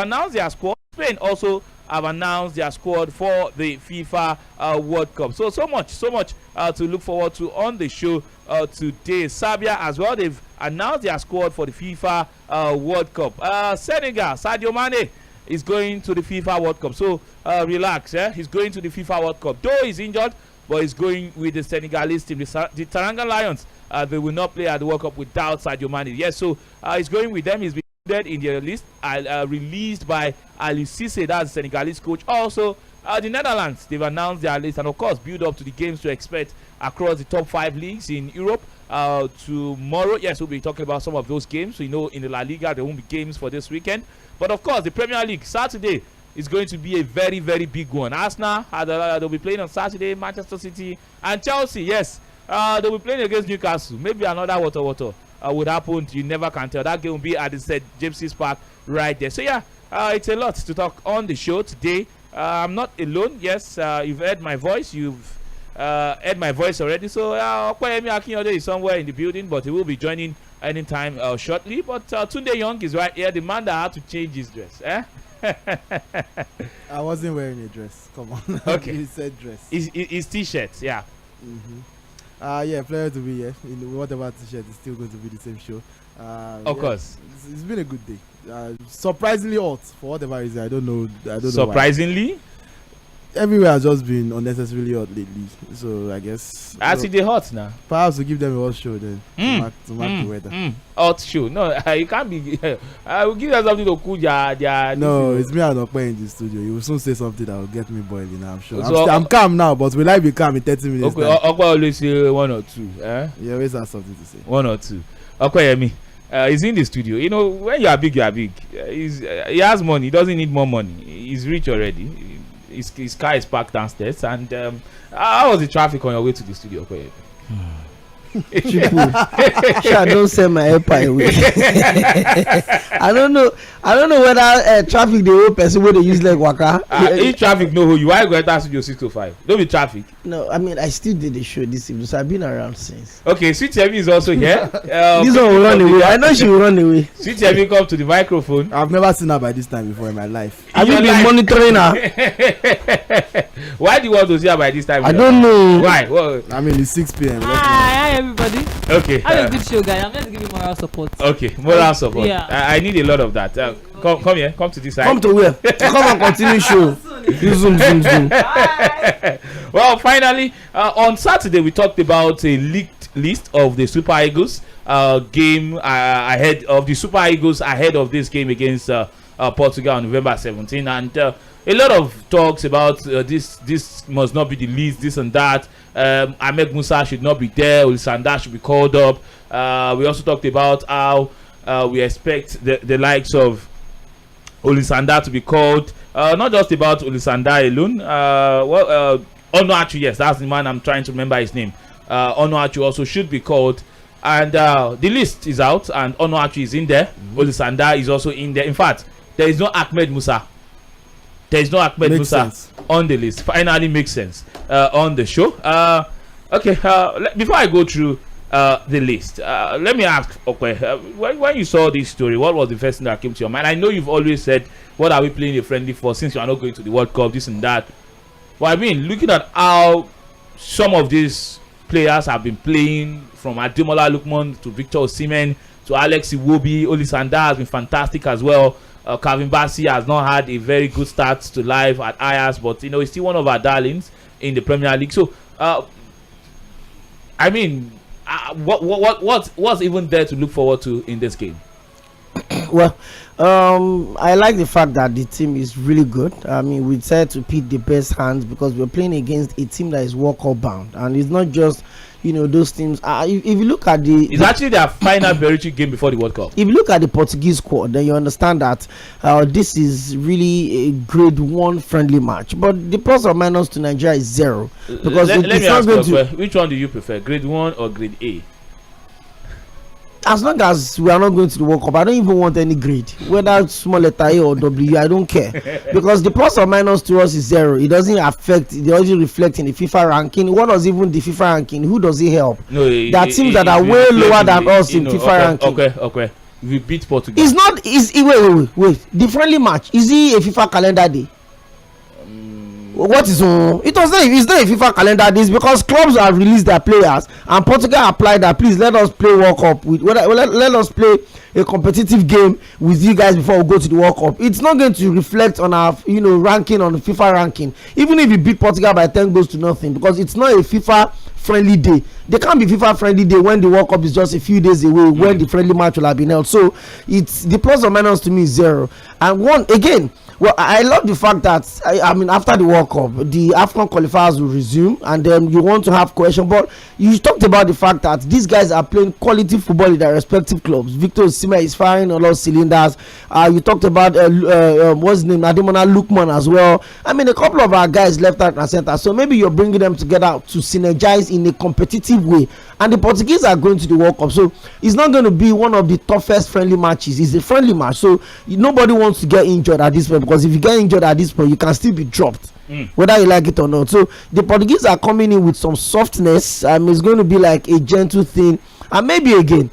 announced their squad. Spain also have announced their squad for the FIFA World Cup. So much to look forward to on the show today. Serbia as well, they've announced their squad for the FIFA World Cup. Senegal, Sadio Mane is going to the FIFA World Cup. So relax, he's going to the FIFA World Cup. Though he's injured, but he's going with the Senegalese team. The Teranga Lions, they will not play at the World Cup without Sadio Mane. Yes, so he's going with them. He's been in their list, released by Ali Cisse, that's the Senegalese coach. Also, the Netherlands, they've announced their list, and of course, build up to the games to expect across the top 5 leagues in Europe. Tomorrow, yes, we'll be talking about some of those games. So, in the La Liga, there won't be games for this weekend. But of course, the Premier League, Saturday is going to be a very, very big one. Arsenal, they'll be playing on Saturday. Manchester City and Chelsea, yes, they'll be playing against Newcastle. Maybe another water would happen. You never can tell. That game will be at the St. James's Park right there. So yeah, it's a lot to talk on the show today. I'm not alone. Yes, you've heard my voice. You've heard my voice already. So Okoyemi Akinode is somewhere in the building, but he will be joining anytime shortly. But Tunde Young is right here, the man that had to change his dress. I wasn't wearing a dress. Come on. Okay. You said dress. His t-shirt, yeah. Yeah, pleasure to be here. In whatever t-shirt, it's still going to be the same show. Of course. It's been a good day. Surprisingly hot for whatever reason. I don't know. Surprisingly? Everywhere has just been unnecessarily hot lately. So I guess. I see the hot now. Perhaps to give them a hot show then. To mark the weather. Hot show. No, you can't be. I will give them something to cool their. No, it's me and Okpe in the studio. You will soon say something that will get me boiling. I'm sure. So, I'm calm now, but will I be calm in 30 minutes? Okay, Okpe always say 1 or 2. You always have something to say. 1 or 2. Okpe, he's in the studio. When you are big, you are big. He has money. He doesn't need more money. He's rich already. His car is parked downstairs. And how was the traffic on your way to the studio? I don't send my airpie away. I don't know whether traffic the whole person where they use like waka. If traffic no you why go enter studio 605? Don't be traffic. No, I mean I still did the show this evening, so I've been around since. Okay, Sweet Yemi is also here. This one will run away. I know she will run away. Sweet Yemi, come to the microphone. I've never seen her by this time before in my life. Have you been monitoring her? Why do you want to see her by this time? I don't know. Why? Well, I mean it's 6 p.m. Hi everybody. Okay. Have a good show, guys. I'm here to give you moral support. Okay, moral support. Yeah. I need a lot of that. Come here. Come to this side. Come to where? Come and continue show. You zoom. Well, finally, on Saturday we talked about a leaked list of the Super Eagles game ahead of the Super Eagles ahead of this game against Portugal on November 17, and a lot of talks about this must not be the list, this and that. Ahmed Musa should not be there. Olisanda should be called up. We also talked about how we expect the likes of Olisanda to be called. Not just about Olisanda alone. Onuachu, yes, that's the man I'm trying to remember his name. Onuachu also should be called. And the list is out, and Onuachu is in there. Olisanda is also in there. In fact, there is no Ahmed Musa. There is no Ahmed Musa on the list. Finally makes sense on the show. Okay, before I go through the list, let me ask, when you saw this story, what was the first thing that came to your mind? I know you've always said, what are we playing a friendly for since you are not going to the World Cup, this and that. But I mean, looking at how some of these players have been playing, from Ademola Lookman to Victor Osimhen to Alex Iwobi, Olisanda has been fantastic as well. Calvin Bassey has not had a very good start to life at Ajax, but he's still one of our darlings in the Premier League. So, I mean, what's even there to look forward to in this game? Well, I like the fact that the team is really good. I mean, we said to pick the best hands because we're playing against a team that is World Cup bound, and it's not just those teams. If you look at it's actually their final Bericci game before the World Cup. If you look at the Portuguese squad, then you understand that this is really a grade 1 friendly match. But the plus or minus to Nigeria is 0 because let me ask you, which one do you prefer, grade 1 or grade A? As long as we are not going to the World Cup, I don't even want any grade, whether small letter A or W. I don't care because the plus or minus to us is 0. It doesn't affect. It doesn't reflect in the FIFA ranking. What does even the FIFA ranking? Who does it help? No, there are teams that are way lower than us in FIFA ranking. Okay. We beat Portugal. It's not. Wait. The friendly match, is it a FIFA calendar day? What is on? It's not a FIFA calendar days, because clubs have released their players and Portugal applied that, please let us play World Cup with, let us play a competitive game with you guys before we go to the World Cup. It's not going to reflect on our ranking, on the FIFA ranking, even if we beat Portugal by 10 goals to nothing, because it's not a FIFA friendly day. There can't be FIFA friendly day when the World Cup is just a few days away, when the friendly match will have been held. So it's the plus or minus to me is 0. And one again, well, I love the fact that I mean, after the World Cup, the AFCON qualifiers will resume, and then you want to have cohesion. But you talked about the fact that these guys are playing quality football in their respective clubs. Victor Osimhen is firing a lot of cylinders. You talked about what's his name, Ademola Lookman as well. I mean, a couple of our guys left, right, and center. So maybe you're bringing them together to synergize in a competitive way. And the Portuguese are going to the World Cup, so it's not going to be one of the toughest friendly matches. It's a friendly match, so nobody wants to get injured at this point, because if you get injured at this point, you can still be dropped, whether you like it or not. So the Portuguese are coming in with some softness. It's going to be like a gentle thing, and maybe again,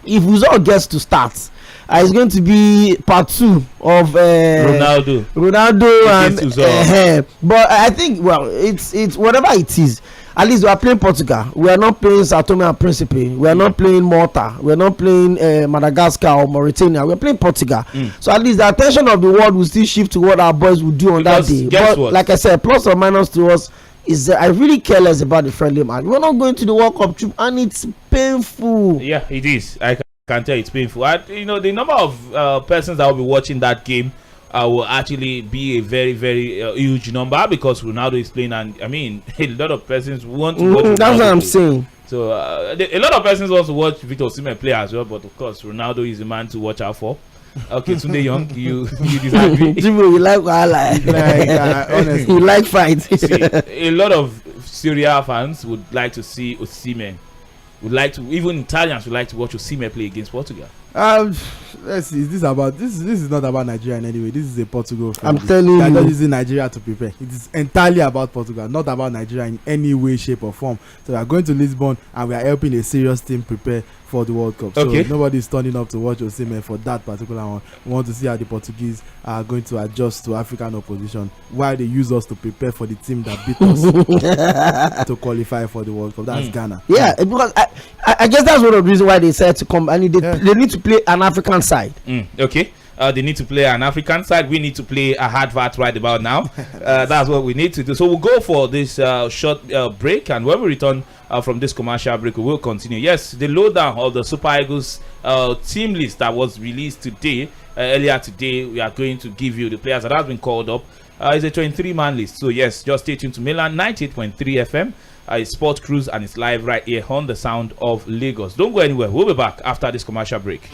if Uzor gets to start, it's going to be part 2 of Ronaldo and but I think, well, it's whatever it is. At least we are playing Portugal. We are not playing Sao Tome and Principe. We are not playing Malta. We are not playing Madagascar or Mauritania. We are playing Portugal. So at least the attention of the world will still shift to what our boys will do on that day. But what? Like I said, plus or minus to us is I really care less about the friendly match. We're not going to the World Cup trip, and it's painful. Yeah, it is. I can tell it's painful. The number of persons that will be watching that game will actually be a very, very huge number, because Ronaldo is playing, and I mean, a lot of persons want to watch Ronaldo. That's what I'm saying. So a lot of persons want to watch Victor Osimhen play as well, but of course Ronaldo is the man to watch out for. Okay, Tunde Young, you disagree? Jimbo, you like honestly, you like fights. See, a lot of Syria fans would like to see Osimhen. Even Italians would like to watch Osimhen play against Portugal. Let's see. This is not about Nigeria in any way. This is a Portugal friendly. I'm telling you, they're not using Nigeria to prepare. It is entirely about Portugal, not about Nigeria in any way, shape, or form. So we are going to Lisbon, and we are helping a serious team prepare for the World Cup. So nobody is turning up to watch Osimhen for that particular one. We want to see how the Portuguese are going to adjust to African opposition, while they use us to prepare for the team that beat us to qualify for the World Cup. That's Ghana. Yeah, because I guess that's one of the reasons why they said to come. And they need to play an African side. Okay. They need to play an African side. We need to play a hard vat right about now. That's what we need to do. So we'll go for this short break, and when we return from this commercial break, we will continue. Yes, the lowdown of the Super Eagles team list that was released today, earlier today. We are going to give you the players that have been called up. It's a 23-man list. So yes, just stay tuned to Milan 98.3 FM. It's Sport Cruise, and it's live right here on the Sound of Lagos. Don't go anywhere. We'll be back after this commercial break.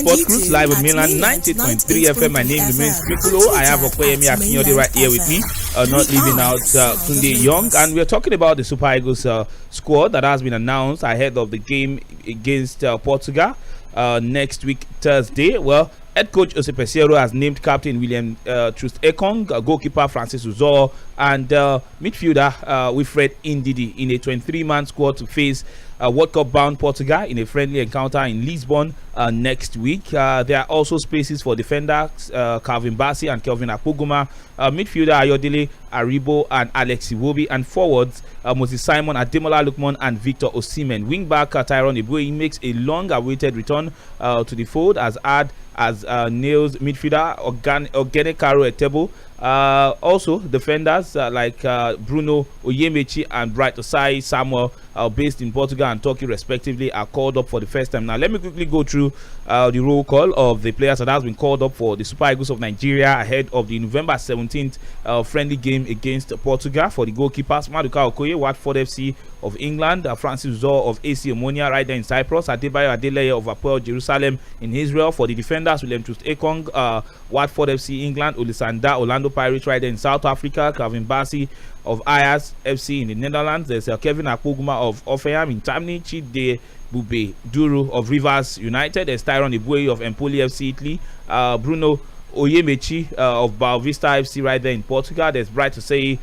Sports Cruise live on mainland 90.3 FM. My name remains Piccolo. I have Okoyemi Akinyode right here with me, not leaving out Tunde Young. And we're talking about the Super Eagles squad that has been announced ahead of the game against Portugal next week, Thursday. Well, head coach Jose Peseiro has named captain William Troost-Ekong, goalkeeper Francis Uzor, and midfielder Wilfred Ndidi in a 23-man squad to face World Cup bound Portugal in a friendly encounter in Lisbon next week. There are also spaces for defenders Calvin Bassey and Kelvin Akpoguma, midfielder Ayodele Aribo and Alex Iwobi, and forwards Moses Simon, Ademola Lookman and Victor Osimhen. Wingback Tyrone Eboué makes a long-awaited return to the fold as nails midfielder Ogene Karo Etebo. Also defenders like Bruno Oyemechi and Bright Osai Samuel, based in Portugal and Turkey respectively, are called up for the first time. Now let me quickly go through the roll call of the players that has been called up for the Super Eagles of Nigeria ahead of the November 17th friendly game against Portugal. For the goalkeepers, Maduka Okoye, Watford FC of England, Francis Uzor of AC Omonia right there in Cyprus, Adebayo Adeleye of Apoel Jerusalem in Israel. For the defenders, William Troost-Ekong, Watford FC England, Olisanda Orlando Pirates right there in South Africa, Calvin Bassey of Ajax FC in the Netherlands, there's Kevin Akpoguma of Offenham in Germany, Chide Bube Duru of Rivers United, there's Tyrone Eboué of Empoli FC Italy, Bruno Oyemechi of Boavista FC right there in Portugal, there's Bright Osei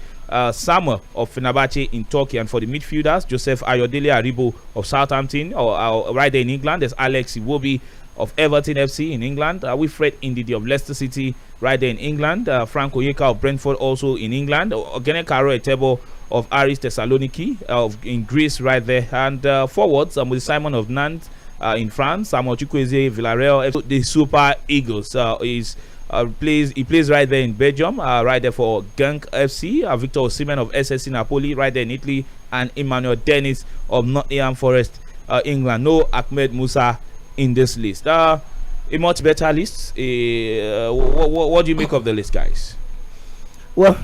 Samuel of Fenerbahce in Turkey. And for the midfielders, Joseph Ayodele Aribo of Southampton right there in England, there's Alex Iwobi of Everton FC in England, Wilfred Ndidi of Leicester City right there in England, Frank Onyeka of Brentford also in England, Ogene Karo Etebo of Aris Thessaloniki in Greece right there, and forwards with Simon of Nantes in France, Samuel Chukwueze Villarreal. The Super Eagles he plays right there in Belgium, right there for Genk FC, Victor Osimhen of SSC Napoli right there in Italy, and Emmanuel Dennis of Nottingham Forest England. No Ahmed Musa in this list. A much better list. What do you make of the list, guys? Well,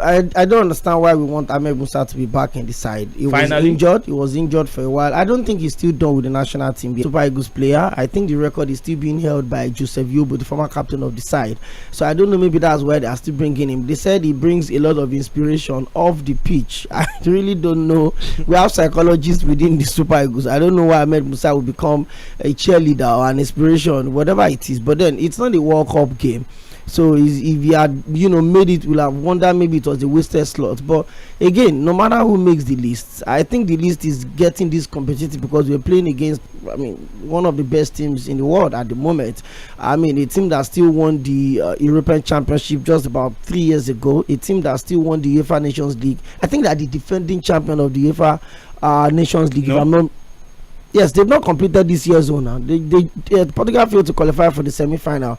I don't understand why we want Ahmed Musa to be back in the side. He was injured. He was injured for a while. I don't think he's still done with the national team. Super Eagles player. I think the record is still being held by Joseph Yobo, the former captain of the side. So I don't know. Maybe that's why they are still bringing him. They said he brings a lot of inspiration off the pitch. I really don't know. We have psychologists within the Super Eagles. I don't know why Ahmed Musa will become a cheerleader or an inspiration, whatever it is. But then it's not a World Cup game. So if he had, made it, we'll have wondered maybe it was a wasted slot. But again, no matter who makes the list, I think the list is getting this competitive because we're playing against, one of the best teams in the world at the moment. A team that still won the European Championship just about 3 years ago. A team that still won the UEFA Nations League. I think that the defending champion of the UEFA Nations League. No. Yes, they've not completed this year's zone now. Portugal failed to qualify for the semi-final.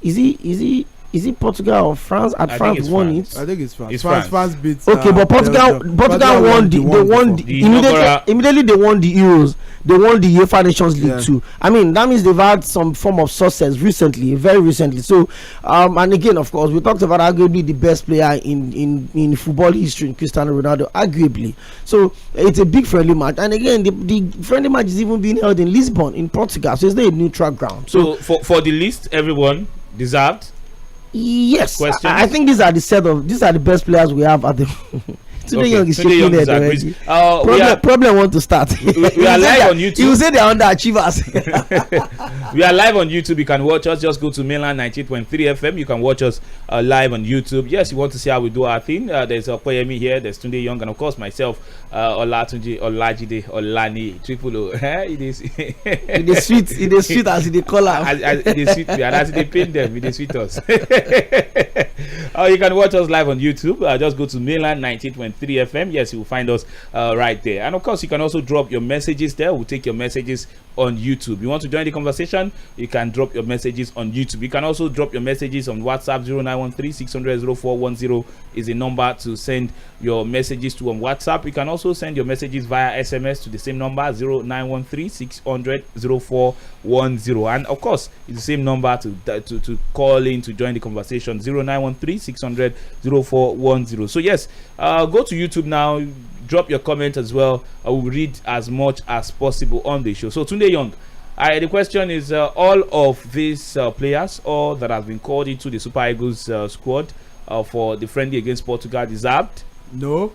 Is it Portugal or France? France won it. I think it's France. It's France beat. Okay, but Portugal won immediately. They won the Euros. They won the UEFA Nations League too. That means they've had some form of success recently, very recently. So, and again, of course, we talked about arguably the best player in football history, Cristiano Ronaldo, arguably. So it's a big friendly match, and again, the friendly match is even being held in Lisbon, in Portugal. So it's not a neutral ground. So for the list, everyone deserved. Yes, I think these are the best players we have at the. Today Young is shaking head already. Problem want to start. We are live on YouTube. You say they're underachievers. We are live on YouTube. You can watch us. Just go to mainland 90.3 FM. You can watch us live on YouTube. Yes, you want to see how we do our thing. There's Okoyemi here. There's Tunde Young, and of course myself, Olatunji Olajide Olani Triple O. It is sweet. It is sweet as they call her. It is sweet, and as they paint them, it is sweet us. You can watch us live on YouTube. Just go to mainland 90.3 FM. Yes, you will find us right there. And of course, you can also drop your messages there. We'll take your messages on YouTube. You want to join the conversation? You can drop your messages on YouTube. You can also drop your messages on WhatsApp. 0913-600-0410 is a number to send your messages to on WhatsApp. You can also send your messages via SMS to the same number, 0913-600-0410. And of course, it's the same number to call in to join the conversation, 0913-600-0410. So yes, go to YouTube now. Drop your comment as well. I will read as much as possible on the show. So Tunde Young, The question is, all of these players, all that have been called into the Super Eagles squad for the friendly against Portugal, deserved? No.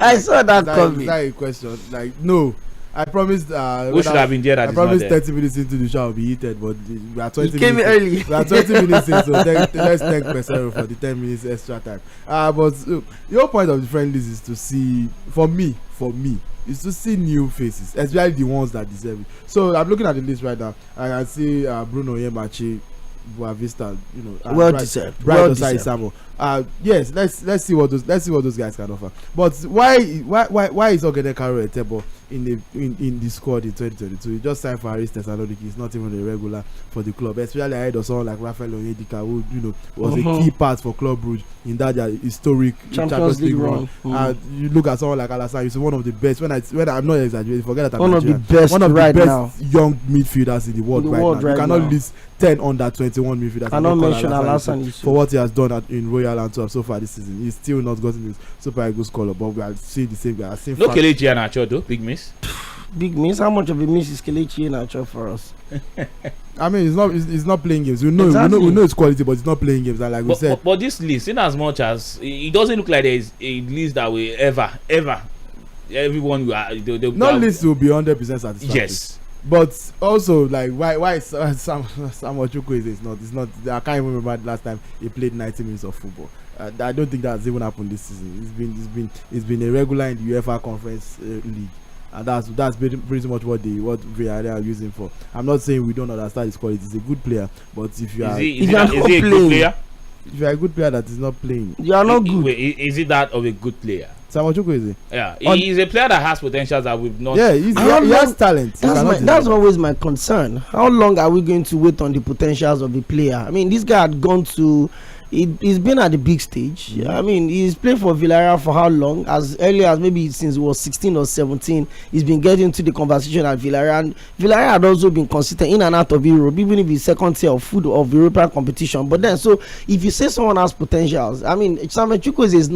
I saw that coming. Is that a question? Like, no. I promised. Who should have been there? I promised 30 minutes into the show I'll be heated, but we are 20 You came minutes. early. We are 20 minutes in, so let's thank Pesero for the 10 minutes extra time. But your point of the friendlies is to see, for me, is to see new faces, especially the ones that deserve it. So I'm looking at the list right now. I can see Bruno Yemachi, Boavista, you know, well deserved. Bright Well Osai deserved. Samo. Yes, let's see what those guys can offer. But why is Ogene Karo Etebo in the squad in 2022? He just signed for Aris Thessaloniki. He's not even a regular for the club, especially ahead of someone like Rafael Onyedika, who was a key part for Club Brugge in that historic Champions League run. You look at someone like Alassane, he's one of the best. When I'm not exaggerating, forget that I'm one Nigerian. of the best One of the right best now. young midfielders in the world right now. You cannot list 10 under 21 midfielders. Cannot mention Alassane for what he has done in Royal Antwerp so far this season. He's still not gotten his Super Eagles call, but we are seeing the same guy. No Kelechi Iheanacho though, big miss. Big miss. How much of a miss is Kelechi Iheanacho for us? I mean, he's not playing games. We know his quality, but he's not playing games. And like we said, but this list, in as much as it doesn't look like there is a list that will ever everyone will list will be 100% satisfied. Yes. But also, like, why Sam Ochukwu is not. I can't even remember the last time he played 90 minutes of football. I don't think that's even happened this season. It's been a regular in the UEFA Conference League, and that's pretty much what Villarreal are using for. I'm not saying we don't understand his quality. He's a good player, but if you are is he a good player? If you are a good player that is not playing, you are not good. Wait, is it that of a good player? Sam Ochukwu is it? Yeah, he's a player that has potentials that we've not. Yeah, he has talent. That's always my concern. How long are we going to wait on the potentials of a player? I mean, this guy had gone to. He's been at the big stage. Mm-hmm. I mean, he's played for Villarreal for how long? As early as maybe since he was 16 or 17, he's been getting into the conversation at Villarreal. And Villarreal had also been consistent in and out of Europe, even if he's second tier of food of European competition. But then, so if you say someone has potentials, I mean, Samuel Chukwueze is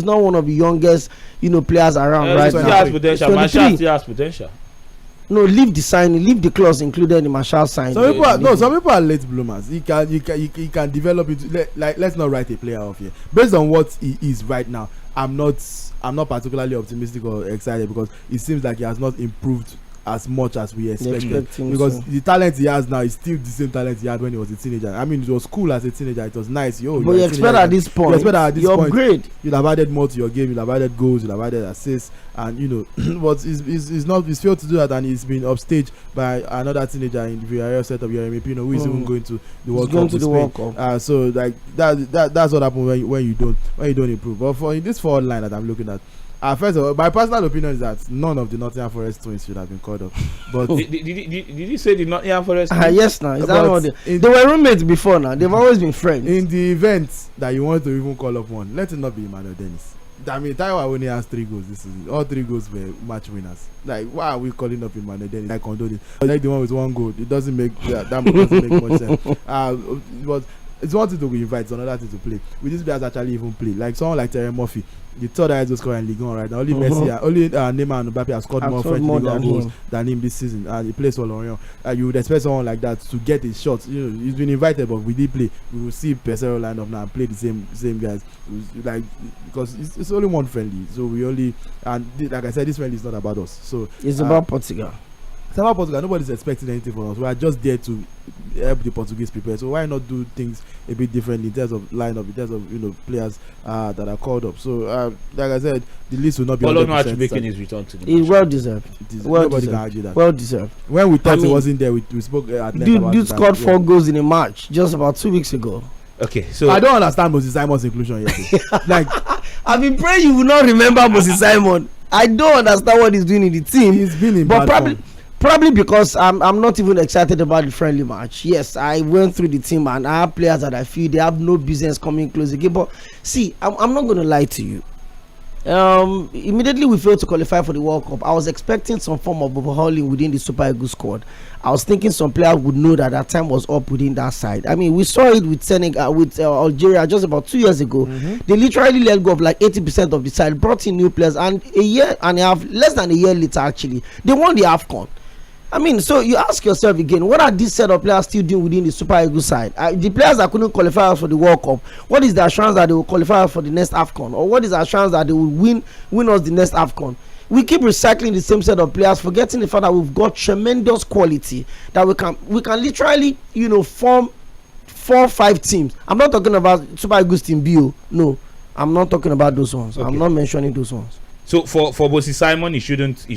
not one of the youngest, players around right now. He has potential. Martial still has potential. No, leave the signing, leave the clause included in the Martial signing. Some people are late bloomers. He can develop it. Let's not write a player off here. Based on what he is right now, I'm not particularly optimistic or excited because it seems like he has not improved as much as we expected. Because the talent he has now is still the same talent he had when he was a teenager. I mean, it was cool as a teenager. It was nice. But you expect at this point, you upgrade. You'd have added more to your game. You'd have added goals. You'd have added assists. And but he's failed to do that, and he's been upstaged by another teenager in the Villarreal setup, Yeremy Pino, who is even going to the World Cup. So like that's what happens when you don't improve. But for in this forward line that I'm looking at. First of all, my personal opinion is that none of the Nottingham Forest twins should have been called up. But did you say the Nottingham Forest? Yes, now is that what they were roommates before? Now they've always been friends. In the event that you want to even call up one, let it not be Emmanuel Dennis. I mean, Taiwo only has 3 goals this season. All 3 goals were match winners. Like, why are we calling up Emmanuel Dennis? I condone it. Like the one with 1 goal, it doesn't make that doesn't make much sense. But it's one thing to invite, it's another thing to play. With these players actually even play. Like someone like Terry Murphy, the third highest scorer in Ligue 1 right now. Only Messi, only Neymar and Mbappe have scored more French Ligue 1 goals than him this season. And he plays for Lorient. You would expect someone like that to get his shots. He's been invited, but we did play. We will see Pesero line up now and play the same guys. Like because it's only one friendly, so we only like I said, this friendly is not about us. So it's about Portugal. It's about Portugal. Nobody's expecting anything from us. We are just there to help the Portuguese prepare. So why not do things a bit differently in terms of lineup, in terms of players that are called up. So like I said, the list will not be 100%. Making his return to the match. Well deserved. Nobody can argue that. Well deserved. When we thought he wasn't there, we spoke at length about dude scored 4 goals in a match just about 2 weeks ago. Okay, so I don't understand Moses Simon's inclusion yet. Like I've been praying you will not remember Moses Simon. I don't understand what he's doing in the team. He's been in but bad probably because I'm not even excited about the friendly match. Yes, I went through the team and I have players that I feel they have no business coming close again. But see, I'm not going to lie to you. Immediately we failed to qualify for the World Cup. I was expecting some form of overhauling within the Super Eagles squad. I was thinking some players would know that time was up within that side. I mean, we saw it with Senegal, with Algeria just about 2 years ago. They literally let go of like 80% of the side, brought in new players, and a year and a half, less than a year later, actually, they won the AFCON. I mean, so you ask yourself again, what are these set of players still doing within the Super Eagles side? The players that couldn't qualify for the World Cup, what is the assurance that they will qualify for the next AFCON? Or what is the assurance that they will win us the next AFCON? We keep recycling the same set of players, forgetting the fact that we've got tremendous quality, that we can literally, form 4-5 teams. I'm not talking about Super Eagles team B. No, I'm not talking about those ones. Okay. I'm not mentioning those ones. So for Bosi Simon, he shouldn't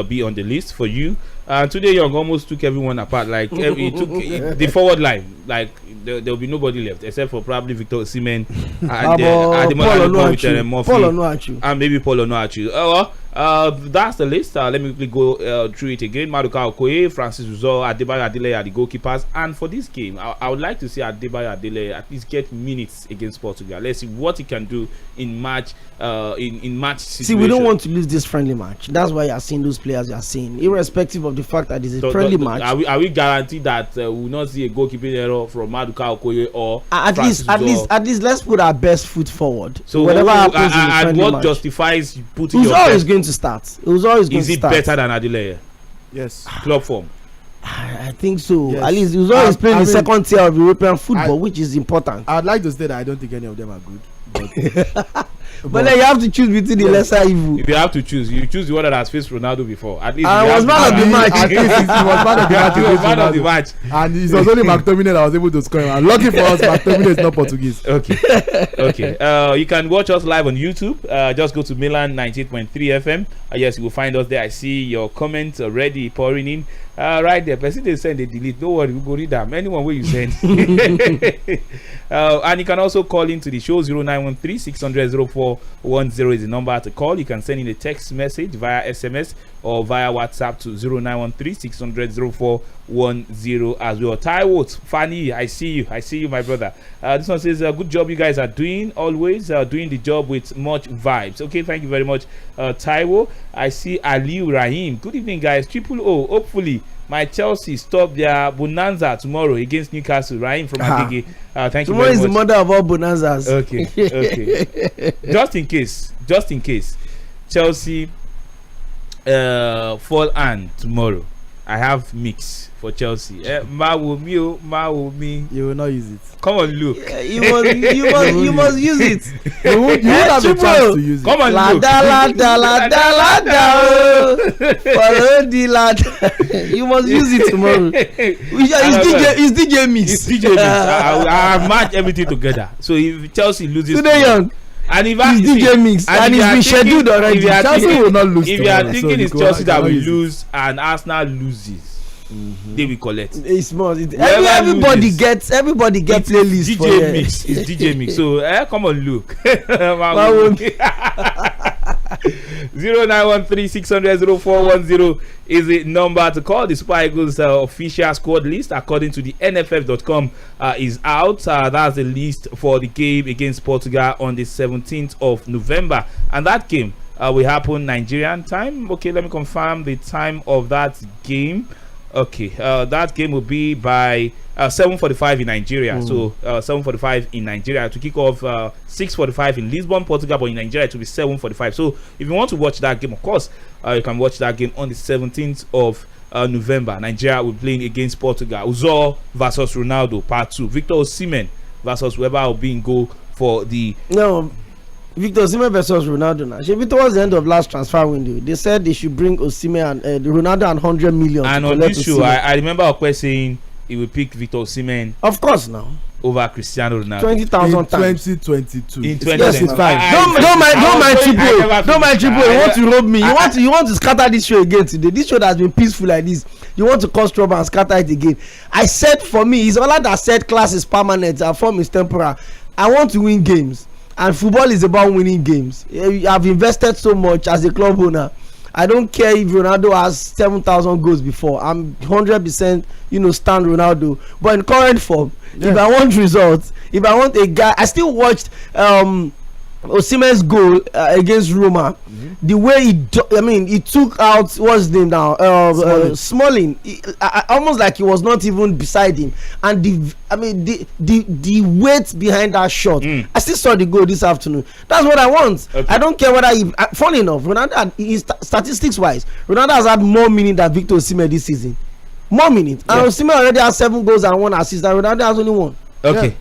be on the list. For you, today Young almost took everyone apart. Like he took the forward line. Like there will be nobody left except for probably Victor Osimhen and Paul Onuachu, and maybe Paul Onuachu. That's the list. Let me quickly go through it again. Maduka Okoye, Francis Uzo, Adebayo Adeleye are the goalkeepers. And for this game, I would like to see Adebayo Adeleye at least get minutes against Portugal. Let's see what he can do in match situation. See, we don't want to lose this friendly match. That's why you are seeing those players you are seeing, irrespective of the fact that it's a friendly match. Are we guaranteed that we will not see a goalkeeping error from Maduka Okoye or at least let's put our best foot forward. So whatever happens in the friendly match, what justifies putting your always going to start? Is it better than Adeleye? Yes. Club form. I think so. Yes. At least he's always playing the second tier of European football, which is important. I'd like to say that I don't think any of them are good. But then you have to choose between the lesser evil. If you have to choose, you choose the one that has faced Ronaldo before. At least I was man of the match. At least he was man of the match. And it was only McTominay that was able to score him. And lucky for us, McTominay is not Portuguese. Okay. You can watch us live on YouTube. Just go to Milan 98.3 FM. Yes, you will find us there. I see your comments already pouring in. Right there, person they send, they delete. Don't worry, we'll go read them. Anyone where you send. And you can also call into the show. 0913 600 0410 is the number to call. You can send in a text message via SMS or via WhatsApp to 0913 600 0410 as well. Taiwo, Fanny, I see you, my brother. This one says, good job you guys are doing, always doing the job with much vibes. Okay, thank you very much, Taiwo. I see Aliu Rahim. Good evening, guys. Triple O, hopefully my Chelsea stop their bonanza tomorrow against Newcastle. Rahim from Agege. Thank you very much. Tomorrow is the mother of all bonanzas. Okay. Just in case Chelsea fall on tomorrow, I have mix for Chelsea. Ma-wo-mi. You will not use it. Come on, look. You must use it. You won't have a chance to use it. Come on, look. Follow the lad. You must use it tomorrow. It's DJ Mix. It's DJ Mix. I match everything together. So if Chelsea loses today, young. And if it's DJ Mix and it's been scheduled already, Chelsea will not lose. If you are thinking it's Chelsea that will lose and Arsenal loses, they will collect. It's more. Everybody gets playlist. DJ Mix. It's DJ Mix. So come on, look. 0913 600 0410 is the number to call. The Super Eagles official squad list, according to the NFF.com, is out. That's the list for the game against Portugal on the 17th of November, and that game will happen Nigerian time. Okay, let me confirm the time of that game. Okay, that game will be by 7:45 in Nigeria. So 7:45 in Nigeria to kick off. 6:45 in Lisbon, Portugal, but in Nigeria it will be 7:45. So if you want to watch that game, of course, you can watch that game on the 17th of November. Nigeria will be playing against Portugal. Uzo versus Ronaldo, part 2. Victor Osimhen versus whoever will be in goal for the. No. Victor Osimhen versus Ronaldo now. Towards the end of last transfer window, they said they should bring Osimhen and Ronaldo and 100 million. And on this show, I remember Okwe saying he will pick Victor Osimhen. Of course, now over Cristiano Ronaldo. 20,000 times. 2022. In 2025. Don't mind Triple. You want to rob me. You want to scatter this show again today. This show that has been peaceful like this. You want to cause trouble and scatter it again. I said for me, it's all that said class is permanent and form is temporary. I want to win games. And football is about winning games. I've invested so much as a club owner. I don't care if Ronaldo has 7,000 goals before. I'm 100%, stand Ronaldo. But in current form, if I want results, if I want a guy, I still watched Osimhen's goal against Roma, the way he took out what's his name now, Smalling, almost like he was not even beside him, and the weight behind that shot. I still saw the goal this afternoon. That's what I want. Okay. I don't care whether funny enough, Ronaldo, statistics wise, Ronaldo has had more minutes than Victor Osimhen this season, more minutes, and Osimhen already has 7 goals and 1 assist, and Ronaldo has only 1. Okay,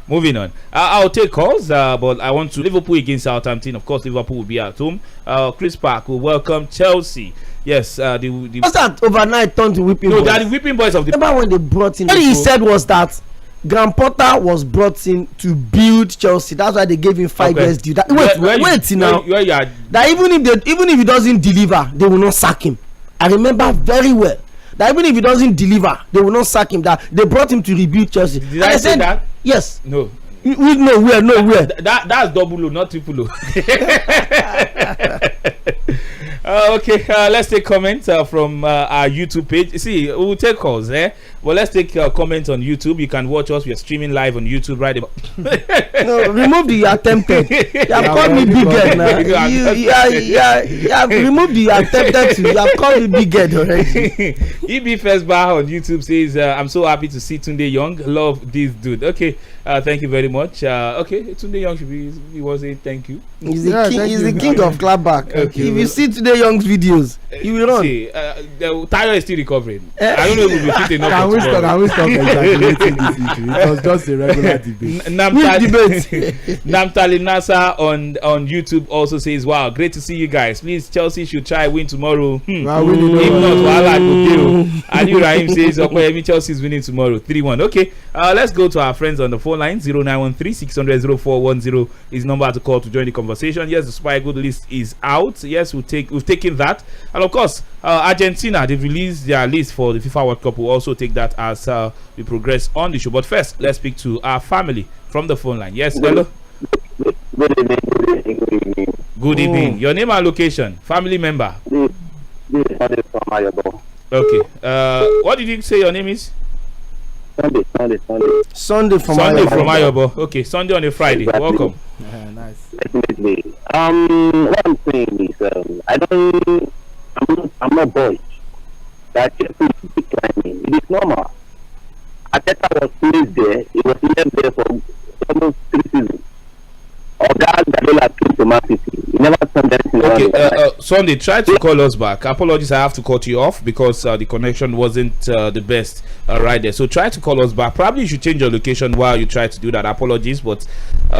moving on. I'll take calls, but I want to Liverpool against Southampton. Of course, Liverpool will be at home. Chris Park will welcome Chelsea. Yes, what's that overnight turned to whipping boys? No, they are the whipping boys of the. Remember when they brought in? What he said was that Graham Potter was brought in to build Chelsea. That's why they gave him 5 years deal. Wait now. That even if he doesn't deliver, they will not sack him. I remember very well that even if he doesn't deliver, they will not sack him. That they brought him to rebuild Chelsea. Did I say that? Yes. No. Nowhere. That's double O, not triple O. Okay, let's take comments from our YouTube page. See, we'll take calls, well, let's take comments on YouTube. You can watch us. We are streaming live on YouTube right about. No, remove the attempted. You have called me big head now. You have removed the attempted. You have called me big head already. EB First Bar on YouTube says, I'm so happy to see Tunde Young. Love this dude. Okay, thank you very much. Okay, Tunde Young should be. He was saying thank you. He's the king of clapback. Okay, if you see Tunde Young's videos, he will run. See, Tyler is still recovering. I don't know if we'll be fit enough. Can we stop exaggerating this issue? It was just a regular debate. Namtali Nasa on YouTube also says, wow, great to see you guys. Please, Chelsea should try win tomorrow. If not, Wala Gudeo. Ali Rahim says, okay, Chelsea is winning tomorrow 3-1. Okay, let's go to our friends on the phone line. 0913-600-0410 is number to call to join the conversation. Yes, the Super Good list is out. Yes, we've taken that. And of course, Argentina, they've released their list for the FIFA World Cup. We'll also take that as we progress on the show. But first, let's speak to our family from the phone line. Yes, hello. Good evening. Good evening. Your name and location, family member. This is Sunday from Ayobo. Okay. What did you say your name is? Sunday from Ayobo. Okay, Sunday on a Friday. Exactly. Welcome. Nice. Definitely. What I'm saying is, I'm not bored. That Chelsea is declining. It is normal. Ateta was placed there. He was left there for almost 3 seasons. Guardiola came to Man City. He never turned anything around. Okay, Sunday, try to call us back. Apologies, I have to cut you off because the connection wasn't the best right there. So try to call us back. Probably you should change your location while you try to do that. Apologies, but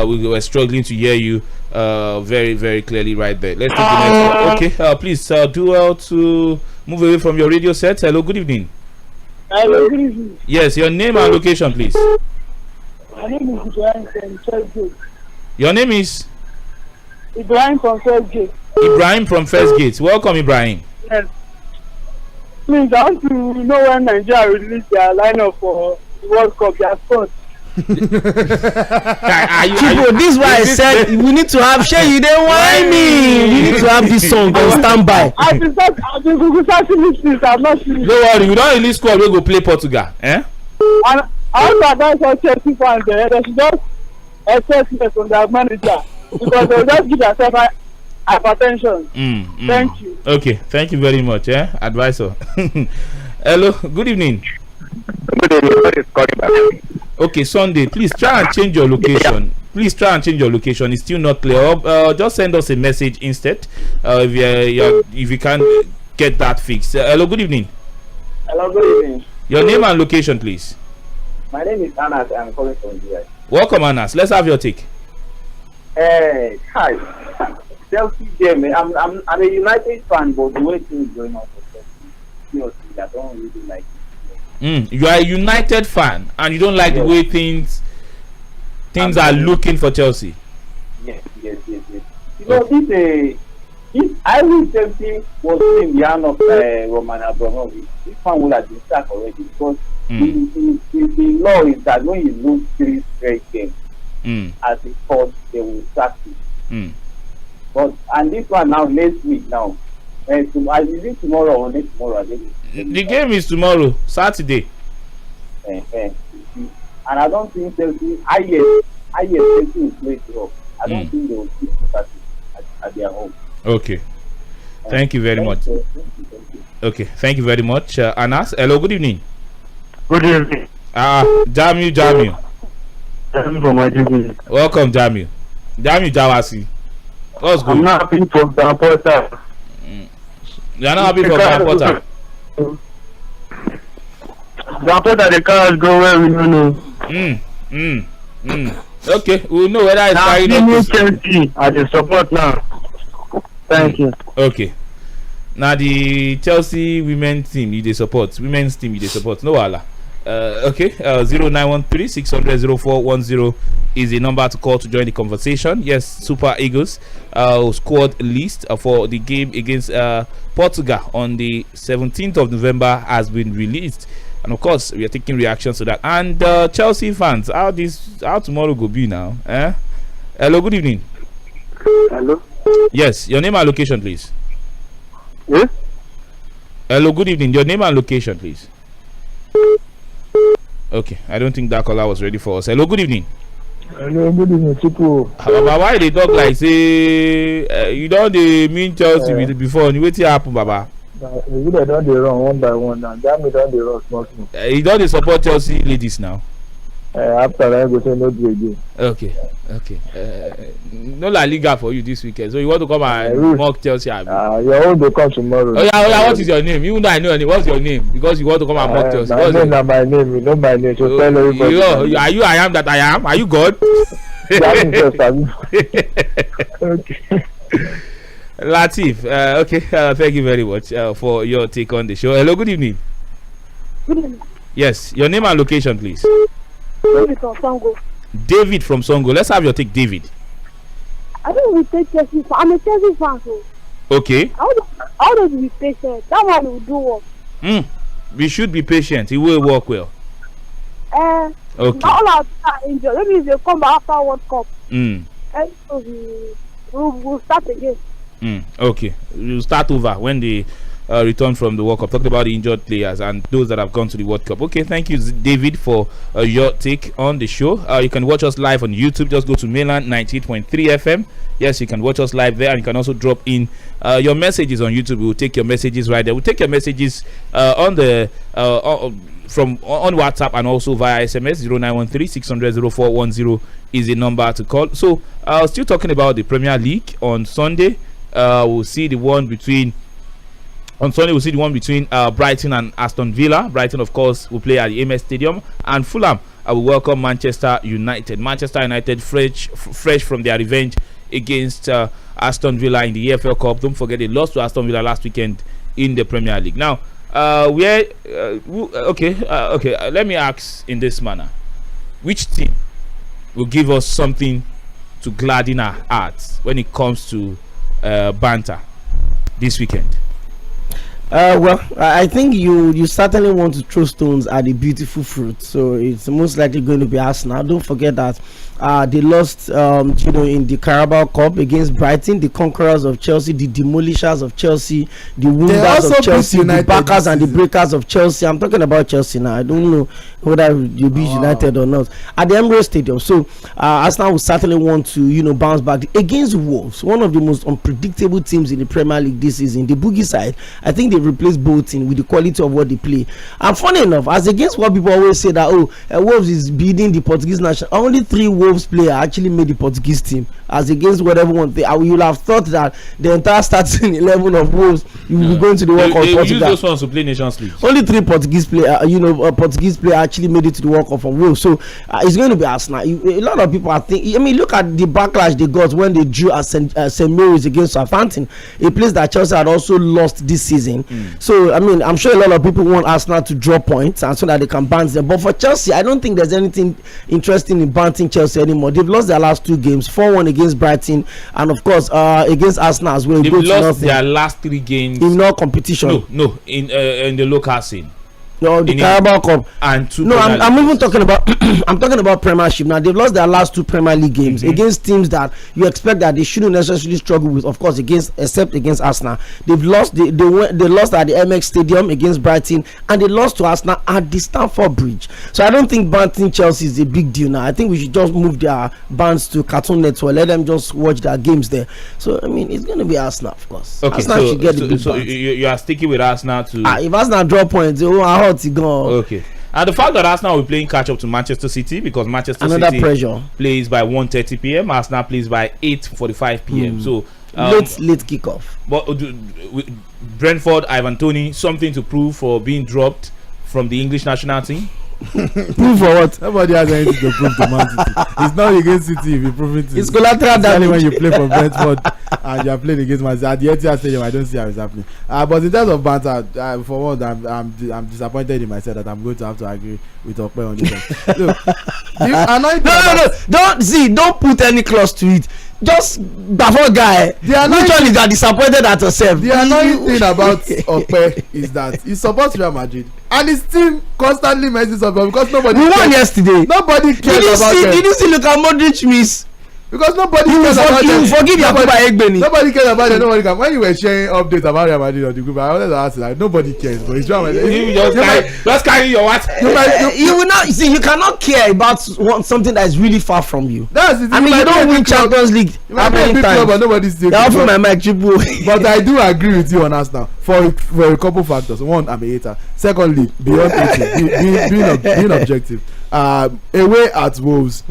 we were struggling to hear you very, very clearly right there. Let's take the next one. Okay, please do well to move away from your radio set. Hello, good evening. Hello, good evening. Yes, your name and location, please. My name is Ibrahim from First Gate. Your name is? Ibrahim from First Gate. Ibrahim from First Gate. Welcome, Ibrahim. Yes. Please, I want to know when Nigeria will release their lineup for the World Cup. Their sport. Chico, this is why I said we need to have. Shay, you didn't whine me. We need to have this song on standby. I've been searching this since I've not seen it. Don't worry, we don't release squad. We go play Portugal. And I want to advise all Chelsea fans there. They should just expect it from their manager because they'll just give themselves hypertension. Thank you. Okay, thank you very much. Advisor. Hello, good evening. Good evening. Okay, Sunday, please try and change your location. It's still not clear. Just send us a message instead if you can get that fixed. Hello, good evening. Hello, good evening. Your name and location, please. My name is Anas. I'm calling from the Welcome, Anas. Let's have your take. Hi. Chelsea game. I'm a United fan, but the way things going on for Chelsea, I don't really like it. You are a United fan and you don't like the way things are looking for Chelsea. Yes. You know, if I would Chelsea was in the hand of Roman Abramovich, this one would have been sacked already because the law is that when you lose 3 straight games as a coach, they will sack you. But and this one now next week now. I believe tomorrow or next tomorrow. The game is tomorrow, Saturday. And I don't think Chelsea. I I expect to play rough. I don't think they will keep it at their home. Okay. Thank you very much. Okay, thank you very much. Anas, hello, good evening. Good evening. Jamiu. Jamiu from my TV. Welcome, Jamiu. Jamiu Jawasi. What's good? I'm not happy for the Porter. You are not happy for the Porter? The Porter, the cars go where we don't know. Okay, we'll know whether it's carried up. Chelsea at the support now. Thank you. Okay. Now the Chelsea women's team you dey support. Women's team you dey support. No wahala. Okay. 0913 600 0410 is the number to call to join the conversation. Yes, Super Eagles squad list for the game against Portugal on the 17th of November has been released. And of course, we are taking reactions to that. And Chelsea fans, how tomorrow go be now? Hello, good evening. Hello. Yes, your name and location, please. Yes. Hello, good evening. Your name and location, please. Okay, I don't think that caller was ready for us. Hello, good evening. Hello, good evening, people. Baba, why they talk like say you don't mean Chelsea before? You wait till happen, Baba. You don't they run one by one now. Damn it, don't they run small. You don't support Chelsea ladies now. After I go say no do again. Okay. No La Liga for you this weekend. So you want to come and mock Chelsea? Your own will come tomorrow. Oh yeah. What is your name? Even though I know your name, what's your name? Because you want to come and mock Chelsea. My name, my name. You know my name. So tell everybody. Are you I am that I am? Are you God? Okay. Latif, okay, thank you very much for your take on the show. Hello, good evening. Good evening. Yes, your name and location, please. David from Songo. David from Songo. Let's have your take, David. I think we take Chelsea fan. I'm a Chelsea fan, so. Okay. How do we be patient? That one will do work. We should be patient. It will work well. Okay. All our are injured. Maybe if they come back after World Cup. So we'll start again. Okay. We'll start over when they return from the World Cup. Talked about the injured players and those that have gone to the World Cup. Okay, thank you, David, for your take on the show. You can watch us live on YouTube. Just go to Mainland 98.3 FM. Yes, you can watch us live there, and you can also drop in your messages on YouTube. We'll take your messages right there. We'll take your messages on the from WhatsApp and also via SMS. 0913 600 0410 is the number to call. So, still talking about the Premier League on Sunday. We'll see the one between. On Sunday, we'll see the one between Brighton and Aston Villa. Brighton, of course, will play at the MS Stadium. And Fulham will welcome Manchester United. Manchester United fresh from their revenge against Aston Villa in the EFL Cup. Don't forget, they lost to Aston Villa last weekend in the Premier League. Now, let me ask in this manner. Which team will give us something to gladden our hearts when it comes to banter this weekend? Well, I think you certainly want to throw stones at the beautiful fruit, so it's most likely going to be Arsenal. Don't forget that they lost, in the Carabao Cup against Brighton, the conquerors of Chelsea, the demolishers of Chelsea, the wounders of Chelsea, the backers and the breakers of Chelsea. I'm talking about Chelsea now. I don't know whether you be United or not at the Emirates Stadium. So Arsenal will certainly want to, bounce back against Wolves, one of the most unpredictable teams in the Premier League this season. The boogie side, I think they replaced Bolton with the quality of what they play. And funny enough, as against what people always say that Wolves is beating the Portuguese national, only 3 Wolves players actually made the Portuguese team, as against what everyone think. You'll have thought that the entire starting 11 of Wolves will be going to the World Cup. They use those ones to play Nations League. Only 3 Portuguese players, Portuguese player actually made it to the World Cup from Wolves. So it's going to be Arsenal. A lot of people are thinking. I mean, look at the backlash they got when they drew at St. Mary's against Southampton, a place that Chelsea had also lost this season. So I mean, I'm sure a lot of people want Arsenal to draw points and so that they can bounce them. But for Chelsea, I don't think there's anything interesting in bouncing Chelsea anymore. They've lost their last 2 games, 4-1 against Brighton, and of course against Arsenal as well. They've lost their last 3 games in all competition. No, in the local scene. The Carabao Cup and 2. No, I'm even talking about I'm talking about Premiership now. They've lost their last 2 Premier League games against teams that you expect that they shouldn't necessarily struggle with, of course, except against Arsenal. They've lost. They lost at the MX Stadium against Brighton, and they lost to Arsenal at the Stamford Bridge. So I don't think banting Chelsea is a big deal now. I think we should just move their bands to Cartoon Network. Let them just watch their games there. So I mean, it's going to be Arsenal, of course. Okay, Arsenal should get the big so you are sticking with Arsenal to. If Arsenal draw points, I hurt it gone. Okay. And the fact that Arsenal will be playing catch up to Manchester City, because Manchester City pressure plays by 1:30 p.m. Arsenal plays by 8:45 p.m. So late kickoff. But Brentford, Ivan Toney, something to prove for being dropped from the English national team. Prove for what? Nobody has anything to prove to Man City. It's not against City if you prove it. It's collateral damage when you play for Brentford and you are playing against Man City. At the Etihad Stadium, I don't see how it's happening. But in terms of banter, for one, I'm disappointed in myself that I'm going to have to agree with Okpe on this one. Look, no, don't put any clause to it. Just before guy, which one is that disappointed at yourself? The annoying thing about Okpe is that he supports Real Madrid and his team constantly messes up because nobody. We won yesterday. Nobody cares about them. Did you see Luka Modric miss? Because nobody cares about them. You forgive Yakuba Egbeni. Nobody cares about them. Nobody can. When you were sharing updates about Real Madrid on the group, I wanted to ask like nobody cares. But it's Real Madrid. Just carry your what? You will not see. You cannot care about something that is really far from you. That's it. I mean, you don't win Champions League. How many times? But nobody's taking. They're offering my mic, Chibu. But I do agree with you on us now for a couple factors. One, I'm a hater. Secondly, beyond hating, being objective. Away at Wolves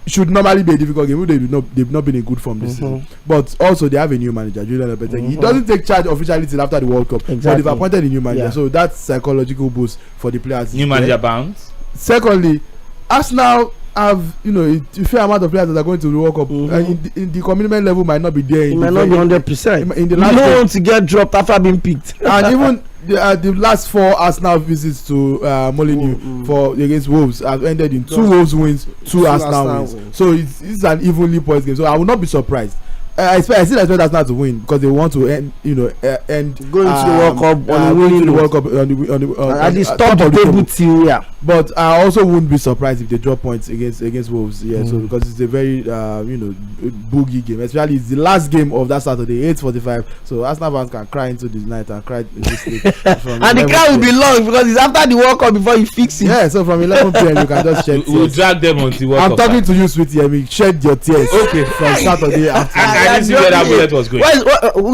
should normally be a difficult game. They've not been in good form this season. But also they have a new manager, Julian Lopetegui. He doesn't take charge officially till after the World Cup. But they've appointed a new manager, so that's psychological boost for the players. New manager bounce. Secondly, Arsenal have a fair amount of players that are going to the World Cup. In the commitment level might not be there. It might not be 100%. In the last you don't want to get dropped after being picked. And even the last 4 Arsenal visits to Molineux for against Wolves have ended in 2 Wolves wins, 2 Arsenal wins. So it's an evenly poised game. So I will not be surprised. I still expect Arsenal to win because they want to end going to the World Cup on the World Cup on at least top of the table till But I also wouldn't be surprised if they drop points against Wolves. So because it's a very boogie game, especially it's the last game of that Saturday, 8:45. So Arsenal fans can cry into the night and cry in this week. And the cry will be long because it's after the World Cup before you fix it. Yeah, so from 11 p.m. you can just shed tears. We'll drag them on the World Cup. I'm talking to you, Sweetie Emi. Shed your tears. Okay. From Saturday after. I didn't see where that bullet was going.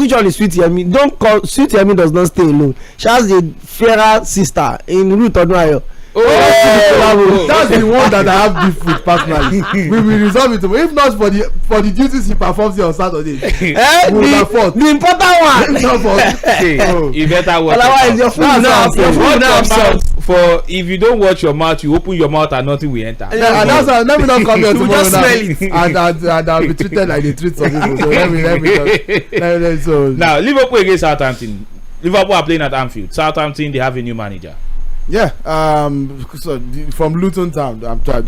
Which one is Sweetie Emi? Don't call Sweetie Emi does not stay alone. She has a fairer sister in Ruth Odunayo. That's the one that I have beef with personally. We will resolve it. If not for the duties he performs here on Saturday, we will have fought. The important one. You better watch. Otherwise, your food now. For if you don't watch your mouth, you open your mouth and nothing will enter. Yeah, and that's why let me not come here tomorrow and I'll be treated like they treat some people. So let me so now Liverpool against Southampton. Liverpool are playing at Anfield. Southampton, they have a new manager. Yeah, so from Luton Town. I'm trying.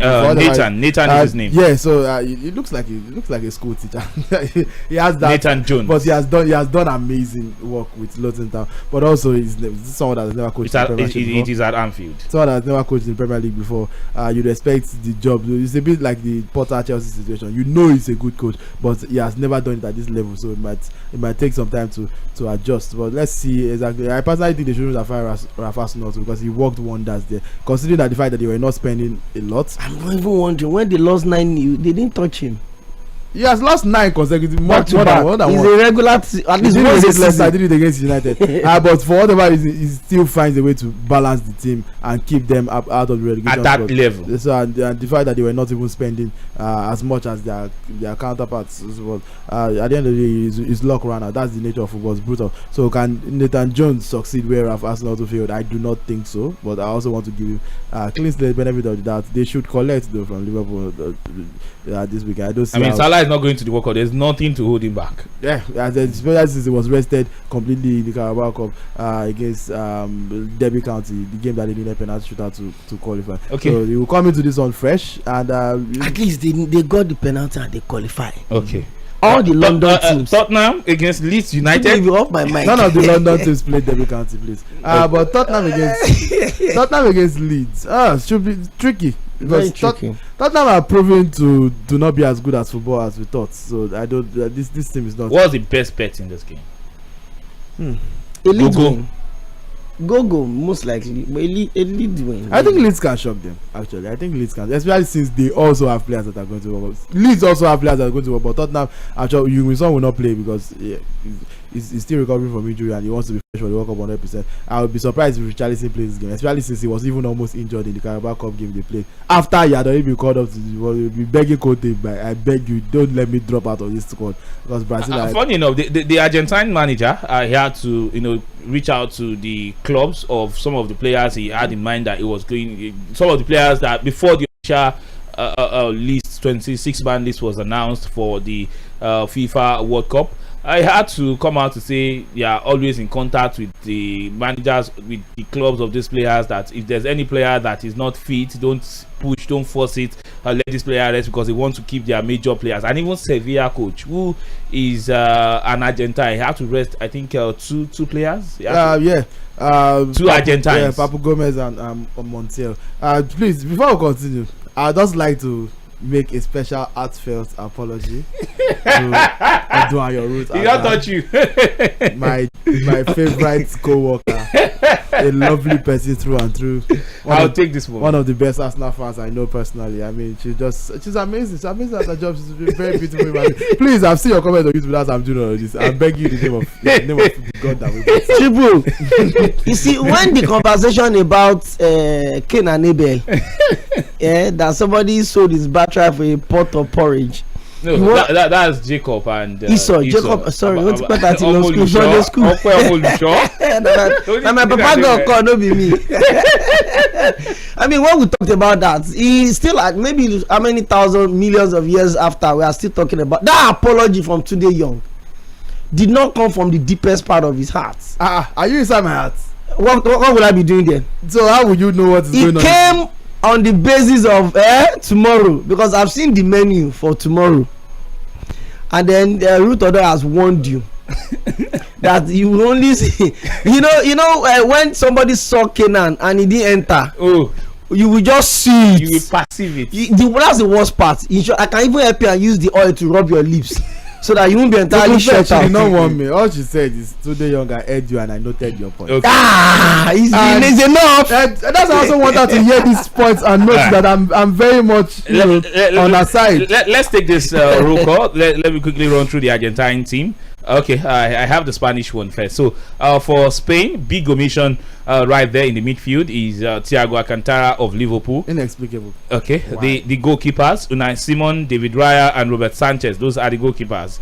Nathan is his name. Yeah, so it looks like a school teacher. He has that. Nathan Jones. But he has done amazing work with Luton Town. But also he's someone that has never coached. It is at Anfield. Someone that has never coached in the Premier League before. You'd expect the job. It's a bit like the Potter Chelsea situation. You know he's a good coach, but he has never done it at this level. So it might take some time to adjust. But let's see exactly. I personally think they shouldn't have fired Rafa Snow because he worked wonders there, considering that the fact that they were not spending a lot. I'm not even wondering when they lost 9, they didn't touch him. He has lost 9 consecutive more than one. He's a regular at least once I did it against United. But for whatever reason he still finds a way to balance the team and keep them out of the relegation at that level. So and the fact that they were not even spending as much as their counterparts was, at the end of the day his luck ran out. That's the nature of football. It's brutal. So can Nathan Jones succeed where Arsenal also failed? I do not think so, but I also want to give him clean slate benefit of the doubt. They should collect though from Liverpool this weekend. I don't see. Salah is not going to the World Cup. There's nothing to hold him back. Yeah, especially since he was rested completely in the Carabao Cup against Derby County, the game that they needed penalty shootout to qualify. Okay, so he will come into this one fresh, and at least they got the penalty and they qualify. Okay. all the London teams. Tottenham against Leeds United. Off my mic. None of the London teams played Derby County, please. But Tottenham against Leeds. Should be tricky because Tottenham are proving to do not be as good as football as we thought. So I don't. This team is not. What's the best bet in this game? A Leeds win. Go most likely, but a Leeds win. I think Leeds can shock them. Actually, I think Leeds can, especially since they also have players that are going to work. Leeds also have players that are going to work, but Tottenham, actually, Yuminson will not play because he's still recovering from injury and he wants to be fresh for the World Cup 100%. I would be surprised if Richarlison plays this game, especially since he was even almost injured in the Carabao Cup game they played. After he had already been called up to the world, he'll be begging Conte, I beg you, don't let me drop out of this squad because Brazil. Funny enough, the Argentine manager, he had to reach out to the clubs of some of the players he had in mind that he was going. Some of the players that before the official list, 26-man list was announced for the FIFA World Cup. I had to come out to say they are always in contact with the managers, with the clubs of these players, that if there's any player that is not fit, don't push, don't force it, let this player rest because they want to keep their major players. And even Sevilla coach, who is an Argentine, he had to rest, I think, two players. Two Argentines. Yeah, Papu Gomez and Montiel. Please, before we continue, I'd just like to make a special heartfelt apology to your roots. He don't touch you. my favorite co-worker, a lovely person through and through. I'll take this one of the best Arsenal fans I know personally. I mean, she's amazing. She's amazing at her job. She's very beautiful. Please, I've seen your comment on YouTube as I'm doing all this. I beg you, the name of the God that we Chibu. You see, when the conversation about Cain and Abel, that somebody sold his battery for a pot of porridge. No, that's Jacob and Esau. Jacob, sorry, what's that in school? My papa got called, no be me. I mean, when we talked about that, he's still like maybe how many millions of years after, we are still talking about that apology from Tunde Young. Did not come from the deepest part of his heart. Are you inside my heart? What would I be doing then? So how would you know what is going on? He came on the basis of tomorrow, because I've seen the menu for tomorrow, and then Ruth Odo has warned you that you will only see, when somebody saw Kenan and he didn't enter, you will just see it. You will perceive it. That's the worst part. I can even help you and use the oil to rub your lips so that you won't be entirely shut out. She did not want me. All she said is, Today Young, I heard you and I noted your point. Okay. It's enough. That's I also want her to hear these points and note that I'm very much on her side. Let's take this roll call. Let me quickly run through the Argentine team. Okay, I have the Spanish one first. So for Spain, big omission right there in the midfield is Thiago Alcantara of Liverpool. Inexplicable. Okay, wow. The goalkeepers, Unai Simon, David Raya and Robert Sanchez, those are the goalkeepers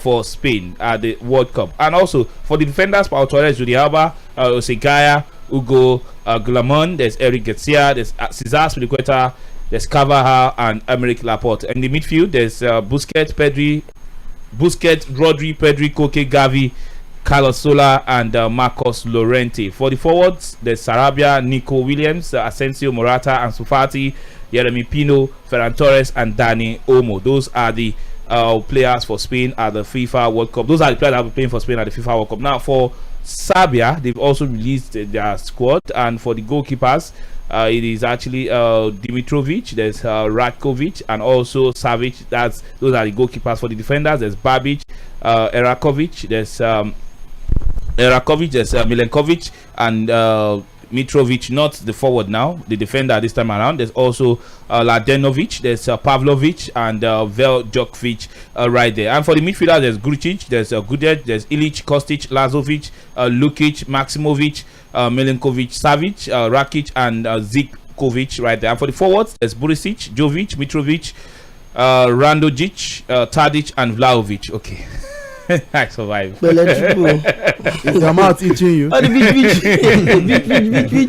for Spain at the World Cup. And also for the defenders, Pau Torres, Jordi Alba, Osegaya, Hugo Glamon, there's Eric Garcia, there's Cesar Spilicueta, there's Carvajal and Emerick Laporte. In the midfield, there's Busquets, Rodri, Pedri, Koke, Gavi, Carlos Sola and Marcos Llorente. For the forwards, there's Sarabia, Nico Williams, Asensio, Morata, Ansu Fati, Yeremy Pino, Ferran Torres and Dani Olmo. Those are the players for Spain at the FIFA World Cup. Those are the players that will be playing for Spain at the FIFA World Cup. Now for Serbia, they've also released their squad, and for the goalkeepers, it is actually Dimitrovic, there's Ratkovic and also Savic. Those are the goalkeepers. For the defenders, there's Babic, Erakovic, there's Milenkovic and Mitrovic, not the forward now, the defender this time around. There's also Ladenovic, there's Pavlovic and Veljokovic right there. And for the midfielders, there's Grucic, there's Gudec, there's Ilic, Kostic, Lazovic, Lukic, Maximovic, Milenkovic, Savic, Rakic and Zivkovic right there. And for the forwards, there's Burisic, Jovic, Mitrovic, Randojic, Tadic and Vlahovic. Okay. I survived. Is your mouth itching you? Oh, the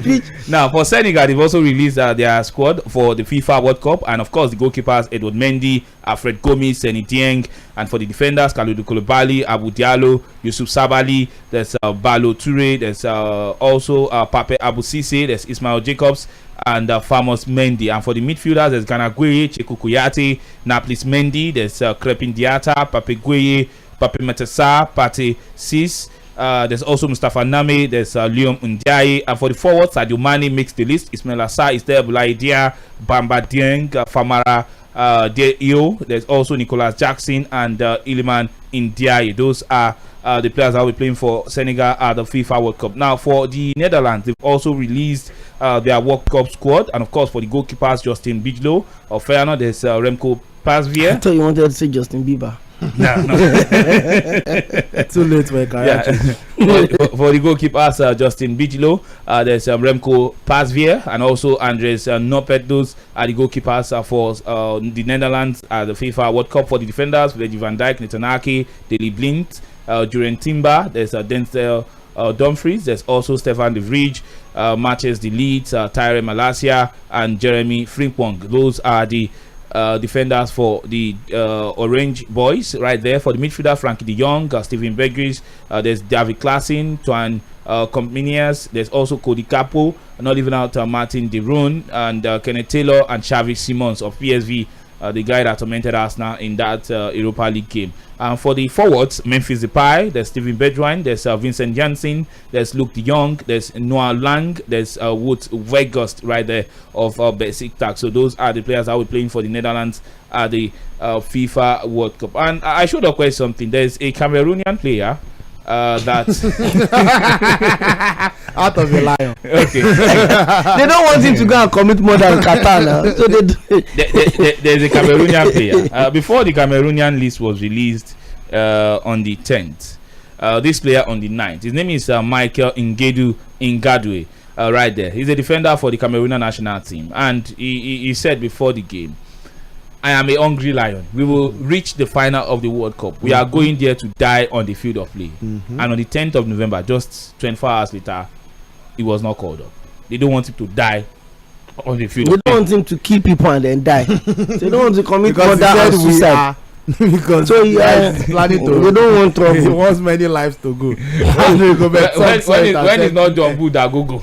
beach. Now, for Senegal, they've also released their squad for the FIFA World Cup, and of course, the goalkeepers Edouard Mendy, Alfred Gomis, Seny Dieng, and for the defenders, Kalidou Koulibaly, Abou Diallo, Youssouf Sabaly, there's Balo Touré, there's also Pape Abou Cissé, there's Ismail Jacobs, and Famos Mendy. And for the midfielders, there's Gana Gueye, Cheikhou Kouyaté, Nampalys Mendy, there's Krépin Diatta, Pape Gueye, Pape Matar Pathé Ciss. There's also Mustafa Name, there's Leon Ndiaye, and for the forwards, Sadio Mane makes the list. Ismail Assar is there, Boulaye Dia, Bamba Dieng, Famara Diédhiou. There's also Nicolas Jackson and Iliman Ndiaye. Those are the players that will be playing for Senegal at the FIFA World Cup. Now, for the Netherlands, they've also released their World Cup squad, and of course, for the goalkeepers, Justin Bijlow of Feyenoord, there's Remco Pasveer. I thought you wanted to say Justin Bieber. No. Too late for a career. For the goalkeepers, Justin Bijlow, there's Remco Pasveer, and also Andres Noppert. Those are the goalkeepers for the Netherlands at the FIFA World Cup. For the defenders, Virgil van Dijk, Nathan Ake, Daley Blind, Durant Timber, there's Denzel Dumfries, there's also Stefan de Vrij, Mathias de Ligt, Tyrell Malacia, and Jeremy Frimpong. Those are the defenders for the Orange Boys right there. For the midfielder, Frankie de Jong, Steven Berghuis, there's David Klaassen, Twan Comenius, there's also Cody Gakpo, not even out Martin de Roon, and Kenneth Taylor, and Xavi Simons of PSV, the guy that tormented Arsenal in that Europa League game. And for the forwards, Memphis Depay, there's Steven Bergwijn, there's Vincent Janssen, there's Luke de Jong, there's Noah Lang, there's Wout Weghorst right there of Besiktas. So those are the players that will be playing for the Netherlands at the FIFA World Cup. And I should have questioned something. There's a Cameroonian player that out of the lion. Okay. They don't want him to go and commit more than Qatar now. So there's a Cameroonian player. Before the Cameroonian list was released on the 10th, this player on the 9th, his name is Michael Ngadue, right there. He's a defender for the Cameroonian national team, and he said before the game, I am a hungry lion. We will reach the final of the World Cup. We are going there to die on the field of play. And on the 10th of November, just 24 hours later, he was not called up. They don't want him to die on the field. They don't want him to kill people and then die. They don't want to commit murder and suicide. Because so planning to. They don't want trouble. He wants many lives to go. when it's not John Bull that go.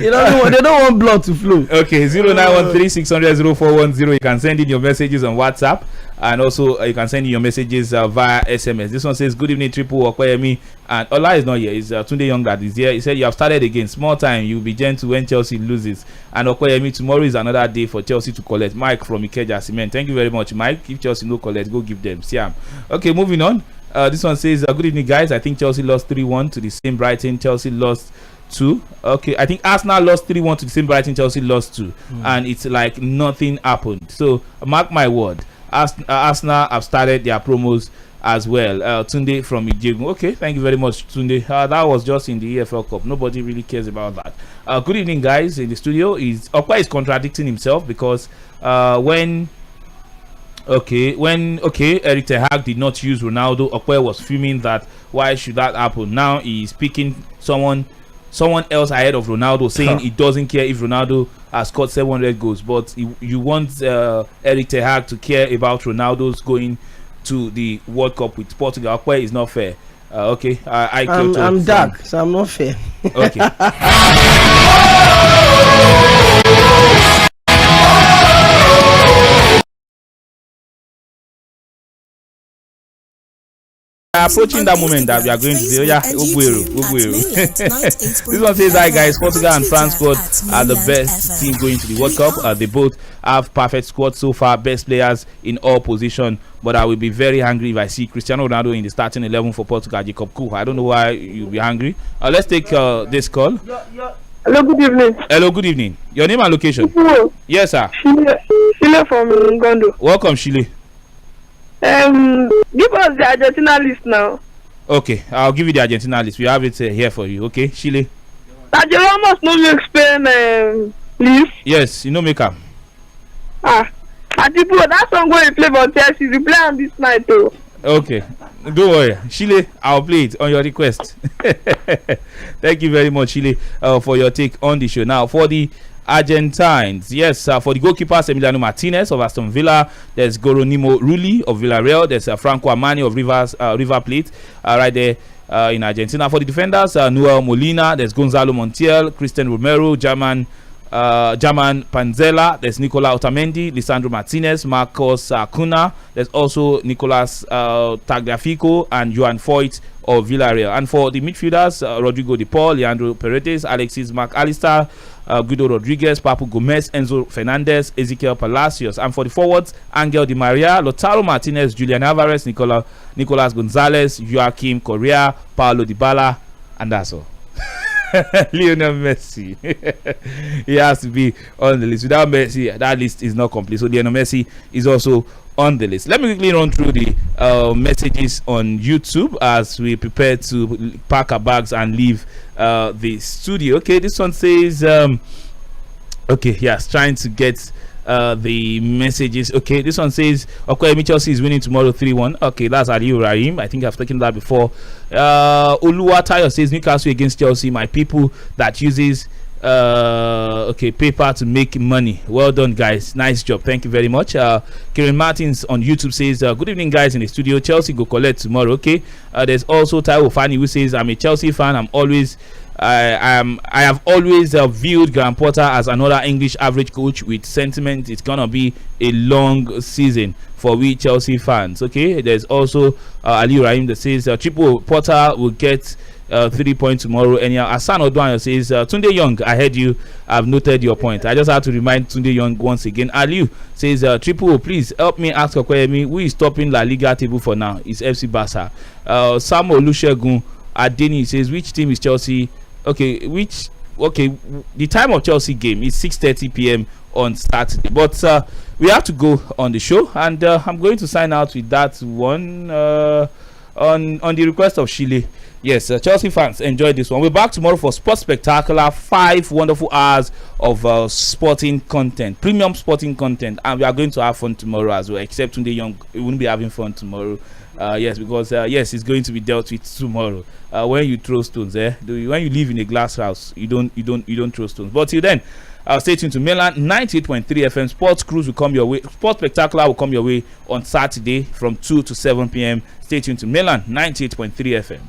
They don't want blood to flow. Okay, 0913-600-0410. You can send in your messages on WhatsApp, and also you can send in your messages via SMS. This one says, good evening, Triple Okoyemi. And Ola is not here. It's Tunde Young that is here. He said, you have started again. Small time. You'll be gentle when Chelsea loses. And Okoyemi, tomorrow is another day for Chelsea to collect. Mike from Ikeja Cement. Thank you very much, Mike. If Chelsea no collect, go give them. Siam. Okay, moving on. This one says, good evening, guys. I think Chelsea lost 3-1 to the same Brighton. Chelsea lost 2. Okay, I think Arsenal lost 3-1 to the same Brighton. Chelsea lost 2, and it's like nothing happened. So mark my word, Arsenal have started their promos as well. Tunde from Ijegun. Okay, thank you very much, Tunde. That was just in the EFL Cup. Nobody really cares about that. Good evening, guys. In the studio, Okpa is contradicting himself because when Erik ten Hag did not use Ronaldo, Okpa was fuming that why should that happen. Now he's picking someone else ahead of Ronaldo, saying he doesn't care if Ronaldo has scored 700 goals, but you want Erik ten Hag to care about Ronaldo's going to the World Cup with Portugal. Where is not fair. Okay, I'm dark, so I'm not fair. Okay. Approaching that moment that we are going to say, This one says, hi guys, Portugal and France squad are the best team going to the World Cup. They both have perfect squad so far, best players in all positions. But I will be very angry if I see Cristiano Ronaldo in the starting 11 for Portugal. Jacob Kuh, I don't know why you'll be angry. Let's take this call. Hello, good evening. Hello, good evening. Your name and location? Hello. Yes, sir. Shile from Ngondo. Welcome, Shile. Give us the Argentina list now. Okay, I'll give you the Argentina list. We have it here for you. Okay, Shile. Sergio Ramos no make Spain list. Yes, you know make up. And Adibo, that song where you play for Chelsea, you play on this night too. Okay, don't worry, Shile. I'll play it on your request. Thank you very much, Shile, for your take on the show. Now for the Argentines, yes, for the goalkeepers, Emiliano Martinez of Aston Villa. There's Goronimo Rulli of Villarreal. There's Franco Armani of River Plate, right there in Argentina. For the defenders, Noel Molina. There's Gonzalo Montiel, Christian Romero, German Panzella. There's Nicola Otamendi, Lisandro Martinez, Marcos Acuna. There's also Nicolas Tagliafico and Joan Foyt of Villarreal. And for the midfielders, Rodrigo De Paul, Leandro Paredes, Alexis McAllister, Guido Rodriguez, Papu Gomez, Enzo Fernandez, Ezequiel Palacios. And for the forwards, Angel Di Maria, Lautaro Martinez, Julian Alvarez, Nicolas Gonzalez, Joaquim Correa, Paulo Dybala, and that's all. Lionel Messi. He has to be on the list. Without Messi, that list is not complete. So Lionel Messi is also on the list. Let me quickly run through the messages on YouTube as we prepare to pack our bags and leave the studio. Okay, this one says okay, yes, trying to get the messages. Okay, this one says okay, Chelsea is winning tomorrow 3-1. Okay, that's Aliu Rahim. I think I've taken that before. Oluwa Tayo says Newcastle against Chelsea. My people that uses okay, paper to make money. Well done, guys. Nice job. Thank you very much. Karen Martins on YouTube says good evening, guys, in the studio. Chelsea go collect tomorrow. Okay, there's also Taiwo Fani who says I'm a Chelsea fan. I have always viewed Graham Potter as another English average coach with sentiment. It's gonna be a long season for we Chelsea fans. Okay, there's also Ali Rahim that says Triple Potter will get 3 points tomorrow. Anyhow, Hassan Odwan says Tunde Young, I heard you. I've noted your point. I just have to remind Tunde Young once again. Aliu says Triple, please help me ask Okoyemi who is topping La Liga table for now. It's FC Barca. Samuel Olusegun Adeni says which team is Chelsea? Okay, the time of Chelsea game is 6:30 p.m. on Saturday, but we have to go on the show, and I'm going to sign out with that one on the request of Shile. Yes, Chelsea fans, enjoy this one. We're back tomorrow for Sports Spectacular. 5 wonderful hours of sporting content, premium sporting content, and we are going to have fun tomorrow as well. Except Tunde Young, we won't be having fun tomorrow. Yes, because yes, it's going to be dealt with tomorrow. When you throw stones, when you live in a glass house, you don't throw stones. But till then, stay tuned to Mainland 98.3 FM. Sports Cruise will come your way. Sports Spectacular will come your way on Saturday from 2 to 7 p.m. Stay tuned to Mainland 98.3 FM.